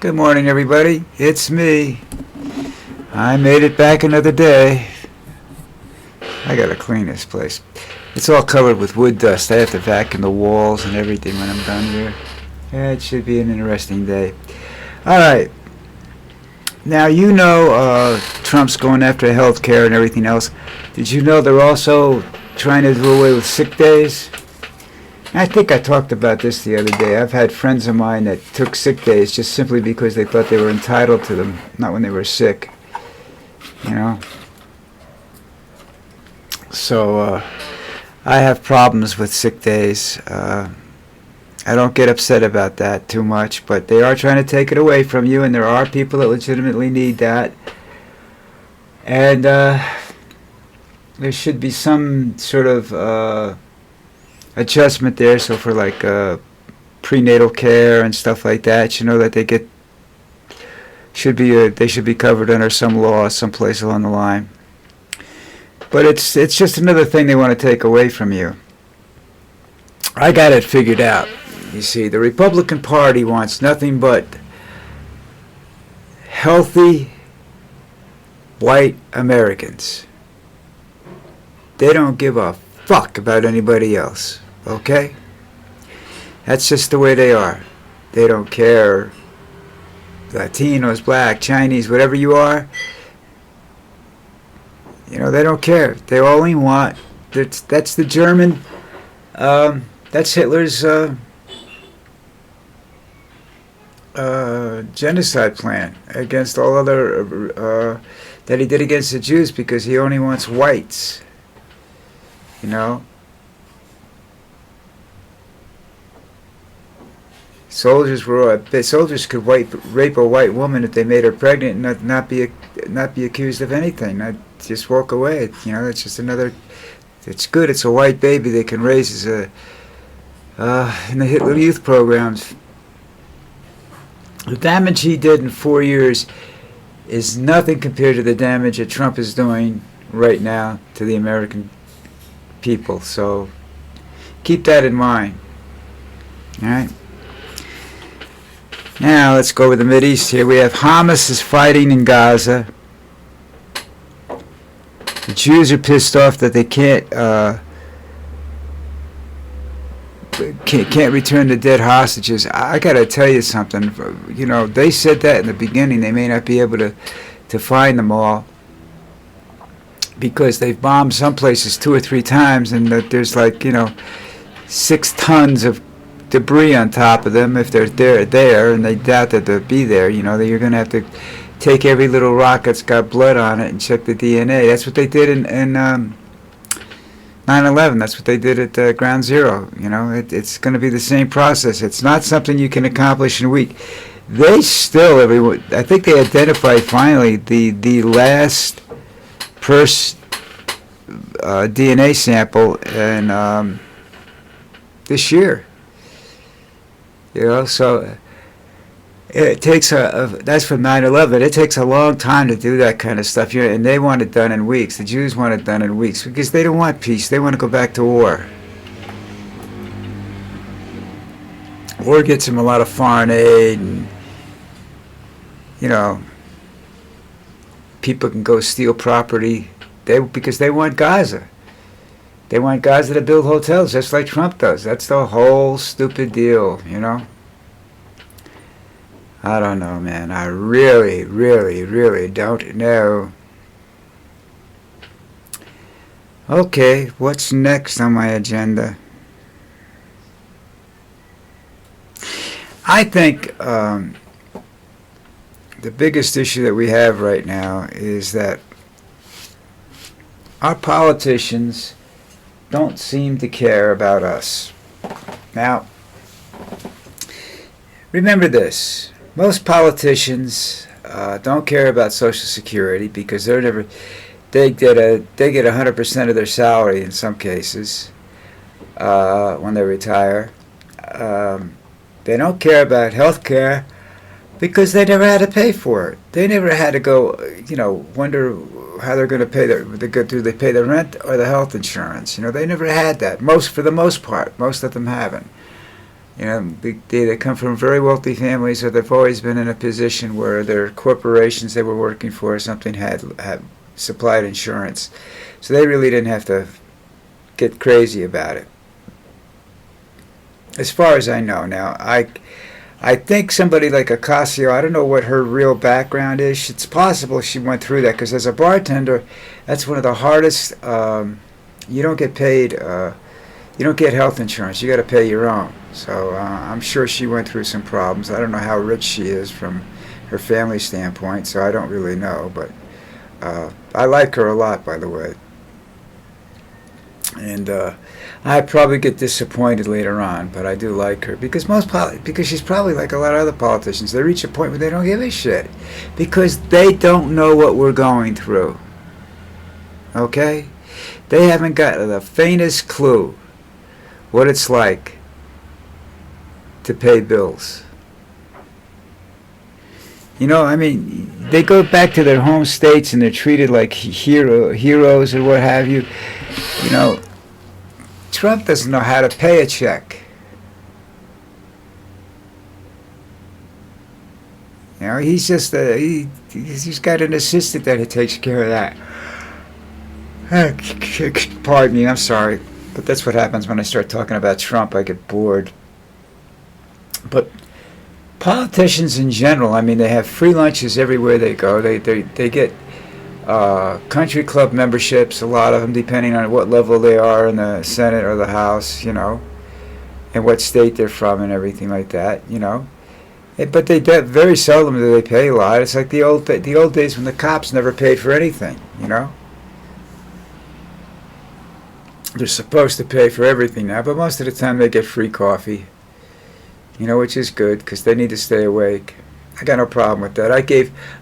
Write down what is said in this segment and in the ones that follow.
Good morning, everybody. It's me. I made it back another day. I gotta clean this place. It's all covered with wood dust. I have to vacuum the walls and everything when I'm done here. Yeah, it should be an interesting day. Alright. Now, Trump's going after health care and everything else. Did you know they're also trying to do away with sick days? I think I talked about this the other day. I've had friends of mine that took sick days just simply because they thought they were entitled to them, not when they were sick. So, I have problems with sick days. I don't get upset about that too much, but they are trying to take it away from you, and there are people that legitimately need that. And there should be some sort of adjustment there. So for like prenatal care and stuff like that, that they should be covered under some law someplace along the line. But it's just another thing they want to take away from you. I got it figured out. You see, the Republican Party wants nothing but healthy white Americans. They don't give a fuck about anybody else, okay? That's just the way they are. They don't care. Latinos, black, Chinese, whatever you are, they don't care. They only want, that's the German, that's Hitler's genocide plan against all other, that he did against the Jews, because he only wants whites. Soldiers could rape a white woman if they made her pregnant and not be accused of anything. Not just walk away. It's just another. It's good. It's a white baby they can raise as in the Hitler Youth programs. The damage he did in 4 years is nothing compared to the damage that Trump is doing right now to the American people. So keep that in mind. All right. Now let's go with the Mideast here. We have Hamas is fighting in Gaza. The Jews are pissed off that they can't return the dead hostages. I gotta tell you something. They said that in the beginning. They may not be able to find them all, because they've bombed some places 2 or 3 times, and that there's 6 tons of debris on top of them if they're there, and they doubt that they'll be there. That you're going to have to take every little rock that's got blood on it and check the DNA. That's what they did in 9/11. That's what they did at Ground Zero. It's going to be the same process. It's not something you can accomplish in a week. They still, I think they identified finally the last DNA sample in this year. So it takes that's from 9/11. It takes a long time to do that kind of stuff. And they want it done in weeks. The Jews want it done in weeks because they don't want peace. They want to go back to war. War gets them a lot of foreign aid, and people can go steal property. Because they want Gaza. They want Gaza to build hotels just like Trump does. That's the whole stupid deal, I don't know, man. I really, really, really don't know. Okay, what's next on my agenda? I think the biggest issue that we have right now is that our politicians don't seem to care about us. Now, remember this. Most politicians don't care about Social Security because they get 100% of their salary in some cases when they retire. They don't care about health care because they never had to pay for it. They never had to go, wonder how they're going to pay do they pay the rent or the health insurance? They never had that. For the most part, most of them haven't. You know, they come from very wealthy families, or they've always been in a position where their corporations they were working for or something had supplied insurance. So they really didn't have to get crazy about it. As far as I know. Now, I think somebody like Ocasio, I don't know what her real background is. It's possible she went through that, because as a bartender, that's one of the hardest. You don't get paid. You don't get health insurance. You got to pay your own. So I'm sure she went through some problems. I don't know how rich she is from her family standpoint, so I don't really know. But I like her a lot, by the way. And I probably get disappointed later on, but I do like her because because she's probably like a lot of other politicians. They reach a point where they don't give a shit because they don't know what we're going through. Okay? They haven't got the faintest clue what it's like to pay bills. You know, I mean, they go back to their home states and they're treated like heroes or what have you. You know, Trump doesn't know how to pay a check. You know, he's just he's got an assistant that takes care of that. Pardon me, I'm sorry, but that's what happens when I start talking about Trump. I get bored. But politicians in general, I mean, they have free lunches everywhere they go. They get country club memberships, a lot of them, depending on what level they are in the Senate or the House, you know, and what state they're from and everything like that, you know. But very seldom do they pay a lot. It's like the old days when the cops never paid for anything, you know. They're supposed to pay for everything now, but most of the time they get free coffee, you know, which is good because they need to stay awake. I got no problem with that.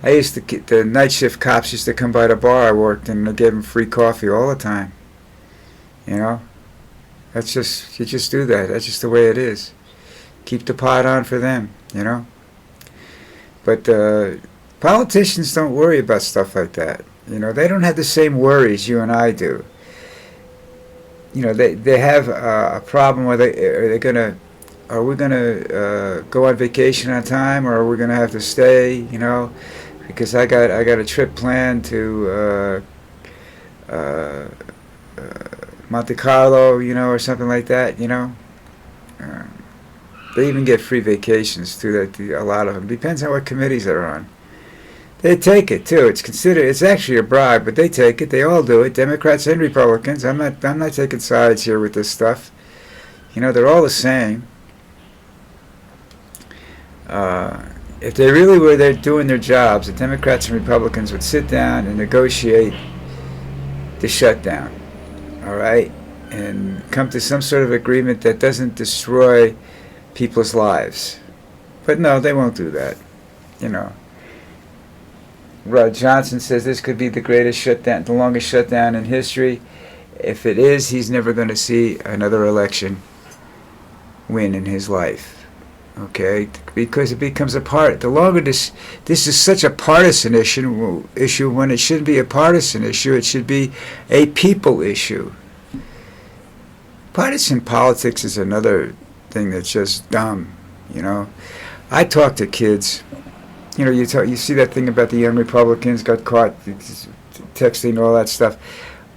The night shift cops used to come by the bar I worked in, and I gave them free coffee all the time. You know, you just do that. That's just the way it is. Keep the pot on for them, you know. But politicians don't worry about stuff like that. You know, they don't have the same worries you and I do. You know, they have a problem where are we going to go on vacation on time, or are we going to have to stay, you know, because I got a trip planned to Monte Carlo, you know, or something like that, you know. They even get free vacations too. A lot of them. Depends on what committees they're on. They take it too. It's actually a bribe, but they take it. They all do it. Democrats and Republicans. I'm not taking sides here with this stuff. You know, they're all the same. If they really were there doing their jobs, the Democrats and Republicans would sit down and negotiate the shutdown, all right, and come to some sort of agreement that doesn't destroy people's lives. But no, they won't do that, you know. Rod Johnson says this could be the greatest shutdown, the longest shutdown in history. If it is, he's never going to see another election win in his life. Okay, because it becomes a part. The longer this is such a partisan issue when it shouldn't be a partisan issue. It should be a people issue. Partisan politics is another thing that's just dumb. You know, I talk to kids. You know, you see that thing about the young Republicans got caught texting all that stuff.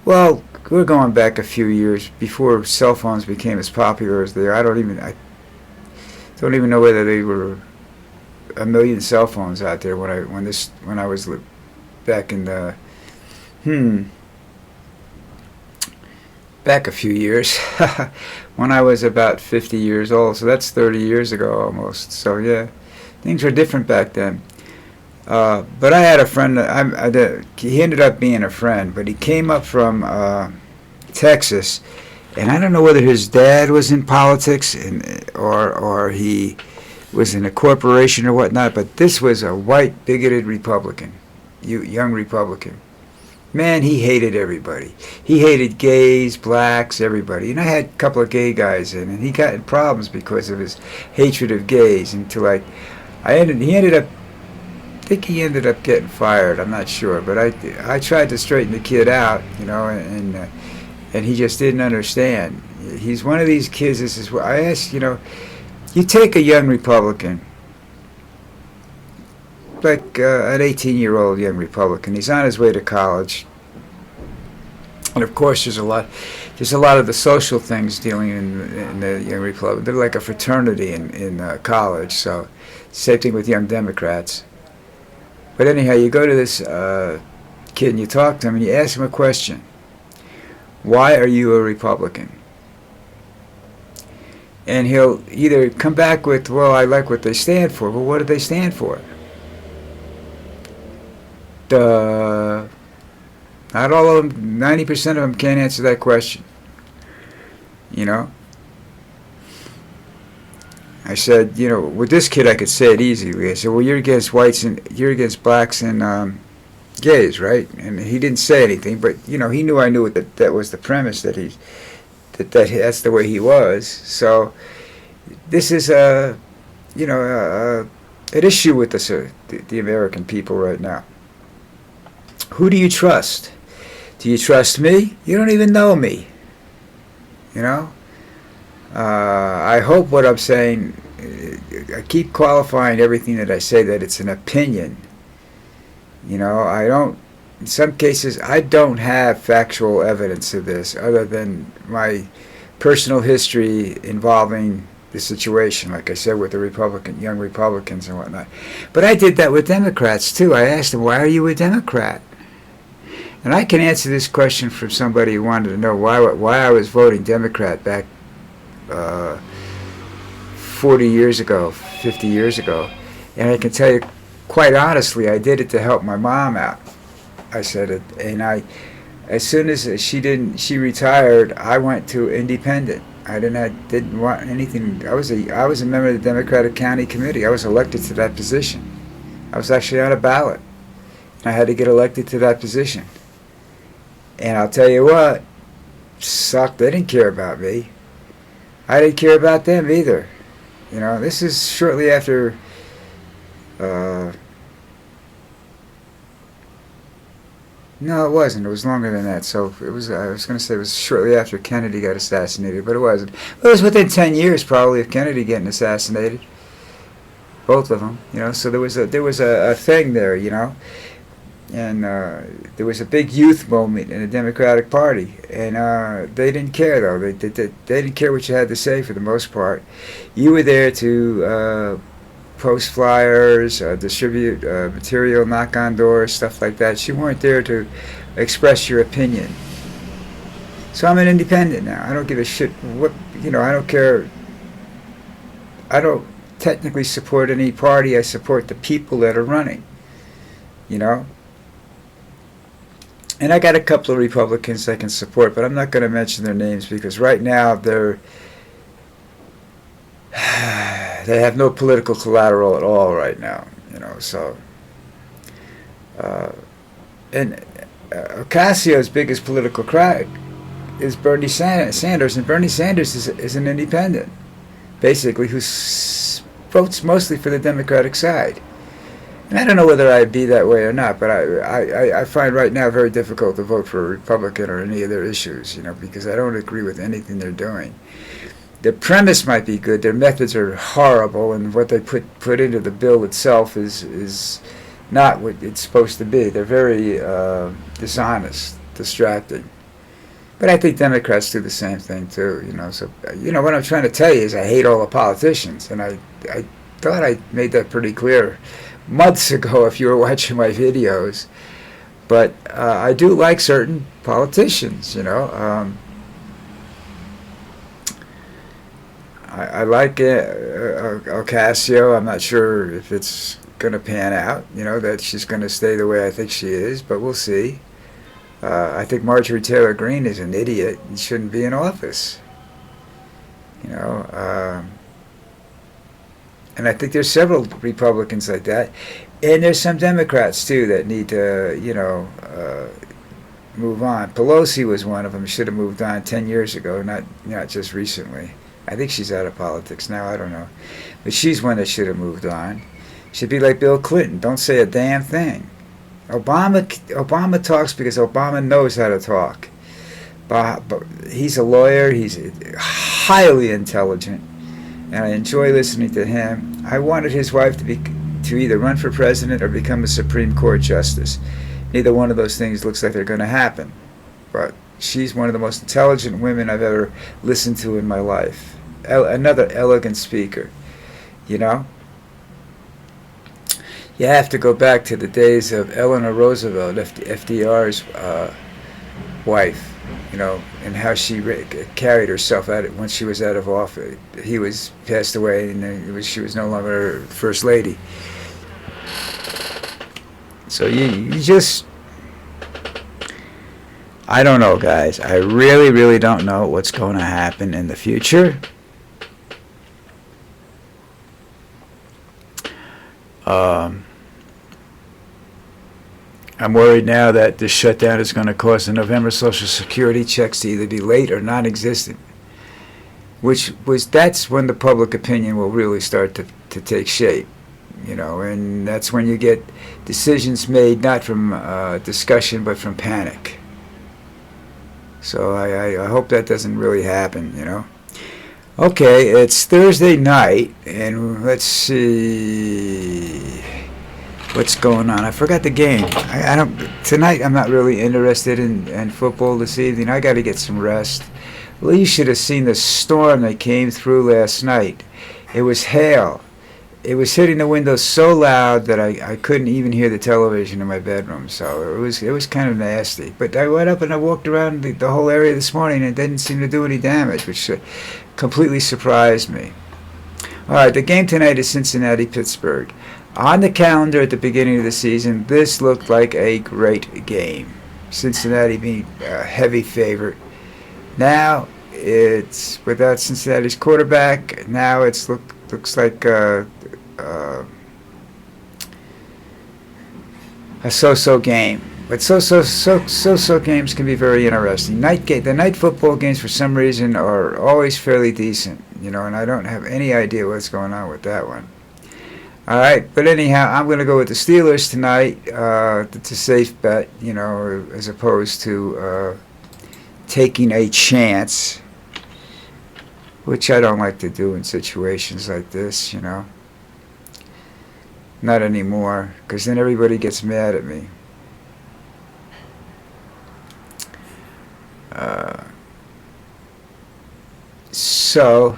Well, we're going back a few years before cell phones became as popular as they are. I don't even know whether there were a million cell phones out there when I was back in the back a few years when I was about 50 years old. So that's 30 years ago almost. So yeah, things were different back then. But I had a friend. He ended up being a friend, but he came up from Texas. And I don't know whether his dad was in politics or he was in a corporation or whatnot, but this was a white, bigoted Republican, young Republican. Man, he hated everybody. He hated gays, blacks, everybody. And I had a couple of gay guys in, and he got in problems because of his hatred of gays. Until I think he ended up getting fired. I'm not sure, but I tried to straighten the kid out, you know, and he just didn't understand. He's one of these kids. This is where I asked, you know, You take a young Republican, like an 18-year-old young Republican. He's on his way to college, and of course, there's a lot of the social things dealing in the young Republican. They're like a fraternity in college. So, same thing with young Democrats. But anyhow, you go to this kid and you talk to him and you ask him a question. Why are you a Republican? And he'll either come back with, well, I like what they stand for. Well, what do they stand for? Not all of them, 90% of them can't answer that question. You know? I said, you know, with this kid I could say it easily. I said, well, you're against whites and you're against blacks and gays, right? And he didn't say anything, but you know, he knew I knew that was the premise, that that's the way he was. So this is an issue with the American people right now. Who do you trust? Do you trust me? You don't even know me. You know? I hope what I'm saying, I keep qualifying everything that I say that it's an opinion. You know, in some cases, I don't have factual evidence of this other than my personal history involving the situation, like I said, with the young Republicans and whatnot. But I did that with Democrats, too. I asked them, why are you a Democrat? And I can answer this question from somebody who wanted to know why I was voting Democrat back 40 years ago, 50 years ago. And I can tell you, quite honestly, I did it to help my mom out. I said it. And as soon as she retired, I went to independent. I didn't want anything. I was a member of the Democratic County Committee. I was elected to that position. I was actually on a ballot. I had to get elected to that position. And I'll tell you what, sucked. They didn't care about me. I didn't care about them either. You know, this is shortly after no, it wasn't. It was longer than that. So it was. I was going to say it was shortly after Kennedy got assassinated, but it wasn't. It was within 10 years, probably, of Kennedy getting assassinated. Both of them, you know. So there was a thing there, you know, and there was a big youth moment in the Democratic Party, and they didn't care though. They didn't care what you had to say for the most part. You were there to post flyers, distribute material, knock on doors, stuff like that. You weren't there to express your opinion. So I'm an independent now. I don't give a shit what, you know, I don't care. I don't technically support any party. I support the people that are running, you know. And I got a couple of Republicans I can support, but I'm not going to mention their names because right now they have no political collateral at all right now, you know. So, and Ocasio's biggest political crack is Bernie Sanders, and Bernie Sanders is an independent, basically, who votes mostly for the Democratic side. And I don't know whether I'd be that way or not, but I find right now very difficult to vote for a Republican or any of their issues, you know, because I don't agree with anything they're doing. The premise might be good. Their methods are horrible, and what they put into the bill itself is not what it's supposed to be. They're very dishonest, distracting. But I think Democrats do the same thing too, you know. So, you know, what I'm trying to tell you is I hate all the politicians, and I thought I made that pretty clear months ago if you were watching my videos. But I do like certain politicians, you know. I like Ocasio. I'm not sure if it's going to pan out, you know, that she's going to stay the way I think she is, but we'll see. I think Marjorie Taylor Greene is an idiot and shouldn't be in office, you know. And I think there's several Republicans like that. And there's some Democrats, too, that need to, you know, move on. Pelosi was one of them. Should have moved on 10 years ago, not just recently. I think she's out of politics now. I don't know. But she's one that should have moved on. Should be like Bill Clinton. Don't say a damn thing. Obama talks because Obama knows how to talk. But he's a lawyer. He's highly intelligent. and I enjoy listening to him. I wanted his wife to either run for president or become a Supreme Court justice. Neither one of those things looks like they're going to happen. But she's one of the most intelligent women I've ever listened to in my life. Another elegant speaker, you know? You have to go back to the days of Eleanor Roosevelt, FDR's wife, you know, and how she carried herself when she was out of office. He was passed away, and she was no longer first lady. So you just, I don't know, guys. I really, really don't know what's going to happen in the future. I'm worried now that this shutdown is going to cause the November Social Security checks to either be late or non-existent, that's when the public opinion will really start to take shape, you know, and that's when you get decisions made not from discussion but from panic. So I hope that doesn't really happen, you know. Okay, it's Thursday night, and let's see what's going on. I forgot the game. I don't. Tonight, I'm not really interested in football this evening. I got to get some rest. Well, you should have seen the storm that came through last night. It was hail. It was hitting the windows so loud that I couldn't even hear the television in my bedroom. So it was kind of nasty. But I went up and I walked around the whole area this morning, and it didn't seem to do any damage, which completely surprised me. All right, the game tonight is Cincinnati-Pittsburgh. On the calendar at the beginning of the season, this looked like a great game. Cincinnati being a heavy favorite. Now it's without Cincinnati's quarterback. Now it's looks like a so-so game. But so-so games can be very interesting. The night football games, for some reason, are always fairly decent, you know, and I don't have any idea what's going on with that one. All right, but anyhow, I'm going to go with the Steelers tonight. It's a safe bet, you know, as opposed to taking a chance, which I don't like to do in situations like this, you know. Not anymore, because then everybody gets mad at me. So,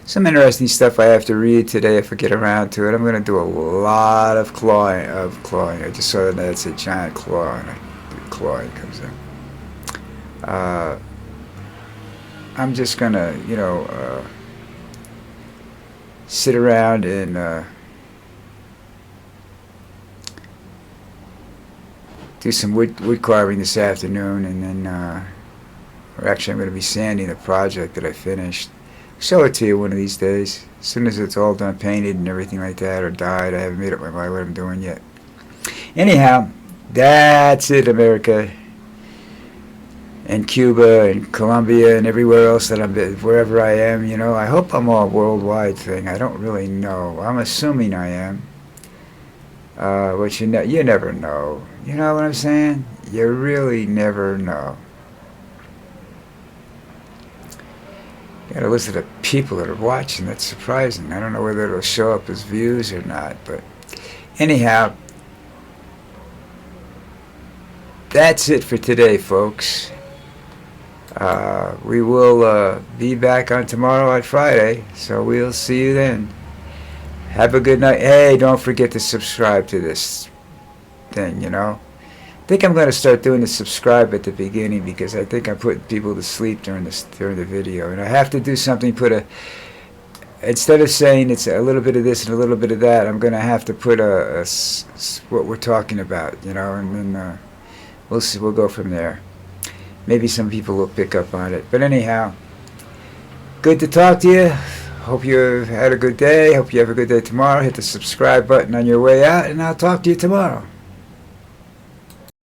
some interesting stuff I have to read today if I get around to it. I'm going to do a lot of clawing. I just saw that that's a giant claw, and the clawing comes in. I'm just going to, you know, sit around and do some wood carving this afternoon, and then or actually I'm going to be sanding the project that I finished. Show it to you one of these days, as soon as it's all done, painted and everything like that, or dyed. I haven't made up my mind what I'm doing yet. Anyhow, that's it, America, and Cuba, and Colombia, and everywhere else that wherever I am, you know. I hope I'm all worldwide thing. I don't really know. I'm assuming I am. But you never know. You know what I'm saying? You really never know. You gotta listen to people that are watching. That's surprising. I don't know whether it'll show up as views or not, but anyhow, that's it for today, folks. We will be back on tomorrow on Friday, so we'll see you then. Have a good night. Hey, don't forget to subscribe to this thing, you know. I think I'm going to start doing the subscribe at the beginning, because I think I'm putting people to sleep during the video, and I have to do something. Instead of saying it's a little bit of this and a little bit of that, I'm going to have to put what we're talking about, you know, and then we'll see. We'll go from there. Maybe some people will pick up on it. But anyhow, good to talk to you. Hope you had a good day. Hope you have a good day tomorrow. Hit the subscribe button on your way out, and I'll talk to you tomorrow.